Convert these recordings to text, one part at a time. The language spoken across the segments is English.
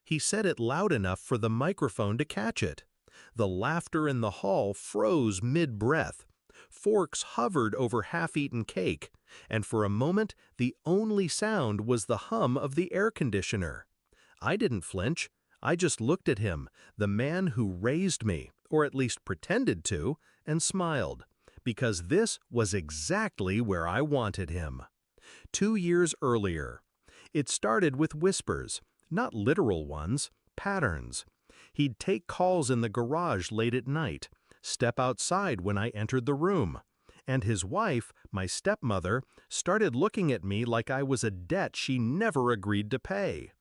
He said it loud enough for the microphone to catch it. The laughter in the hall froze mid-breath. Forks hovered over half-eaten cake, and for a moment the only sound was the hum of the air conditioner. I didn't flinch. I just looked at him, the man who raised me, or at least pretended to, and smiled, because this was exactly where I wanted him. 2 years earlier. It started with whispers, not literal ones, patterns. He'd take calls in the garage late at night, step outside when I entered the room, and his wife, my stepmother, started looking at me like I was a debt she never agreed to pay.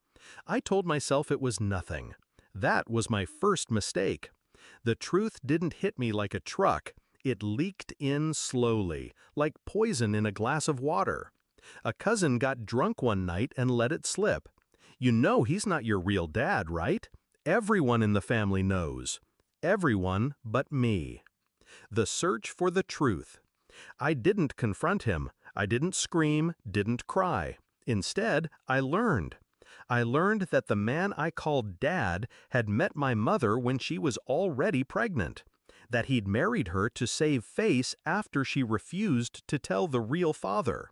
I told myself it was nothing. That was my first mistake. The truth didn't hit me like a truck. It leaked in slowly, like poison in a glass of water. A cousin got drunk one night and let it slip. You know he's not your real dad, right? Everyone in the family knows. Everyone but me. The search for the truth. I didn't confront him. I didn't scream, didn't cry. Instead, I learned. I learned that the man I called Dad had met my mother when she was already pregnant, that he'd married her to save face after she refused to tell the real father,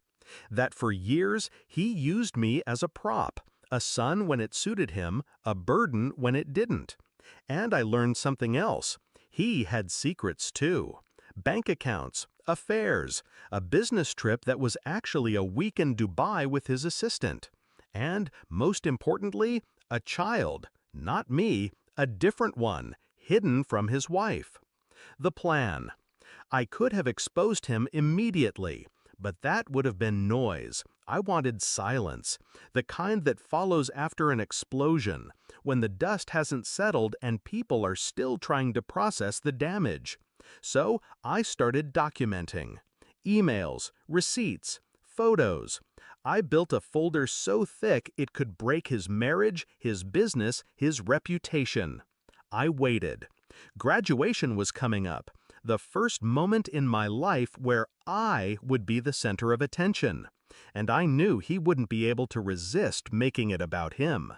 that for years he used me as a prop, a son when it suited him, a burden when it didn't. And I learned something else. He had secrets too. Bank accounts, affairs, a business trip that was actually a week in Dubai with his assistant. And, most importantly, a child, not me, a different one, hidden from his wife. The plan. I could have exposed him immediately, but that would have been noise. I wanted silence, the kind that follows after an explosion, when the dust hasn't settled and people are still trying to process the damage. So I started documenting. Emails, receipts, photos. I built a folder so thick it could break his marriage, his business, his reputation. I waited. Graduation was coming up, the first moment in my life where I would be the center of attention, and I knew he wouldn't be able to resist making it about him.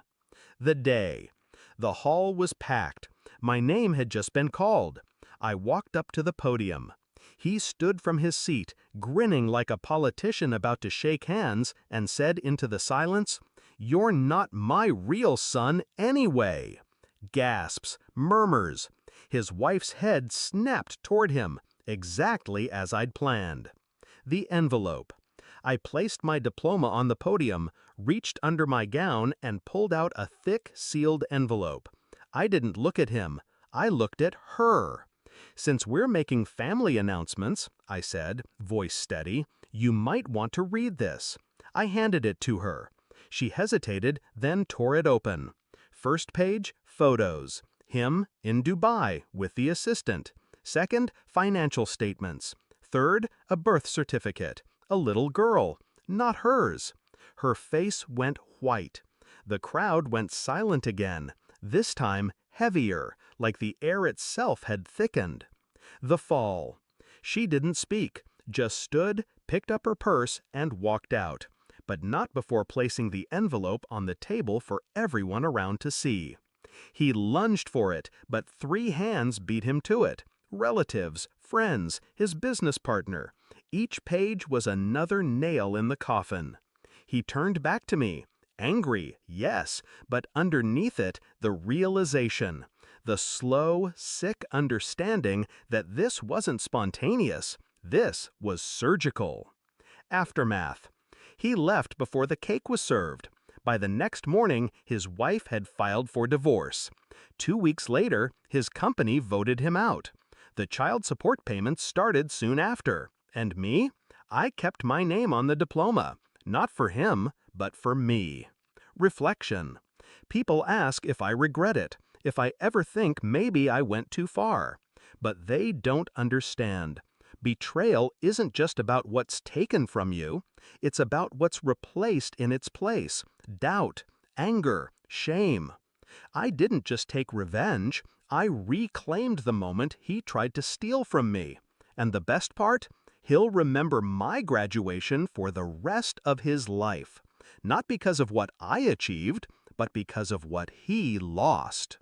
The day. The hall was packed. My name had just been called. I walked up to the podium. He stood from his seat, grinning like a politician about to shake hands, and said into the silence, "You're not my real son anyway." Gasps, murmurs. His wife's head snapped toward him, exactly as I'd planned. The envelope. I placed my diploma on the podium, reached under my gown, and pulled out a thick, sealed envelope. I didn't look at him. I looked at her. "Since we're making family announcements," I said, voice steady, "you might want to read this." I handed it to her. She hesitated, then tore it open. First page, photos. Him in Dubai with the assistant. Second, financial statements. Third, a birth certificate. A little girl. Not hers. Her face went white. The crowd went silent again, this time heavier, like the air itself had thickened. The fall. She didn't speak, just stood, picked up her purse, and walked out, but not before placing the envelope on the table for everyone around to see. He lunged for it, but 3 hands beat him to it. Relatives, friends, his business partner. Each page was another nail in the coffin. He turned back to me. Angry, yes, but underneath it, the realization. The slow, sick understanding that this wasn't spontaneous. This was surgical. Aftermath. He left before the cake was served. By the next morning, his wife had filed for divorce. 2 weeks later, his company voted him out. The child support payments started soon after. And me? I kept my name on the diploma. Not for him, but for me. Reflection. People ask if I regret it, if I ever think maybe I went too far. But they don't understand. Betrayal isn't just about what's taken from you. It's about what's replaced in its place. Doubt, anger, shame. I didn't just take revenge. I reclaimed the moment he tried to steal from me. And the best part? He'll remember my graduation for the rest of his life. Not because of what I achieved, but because of what he lost.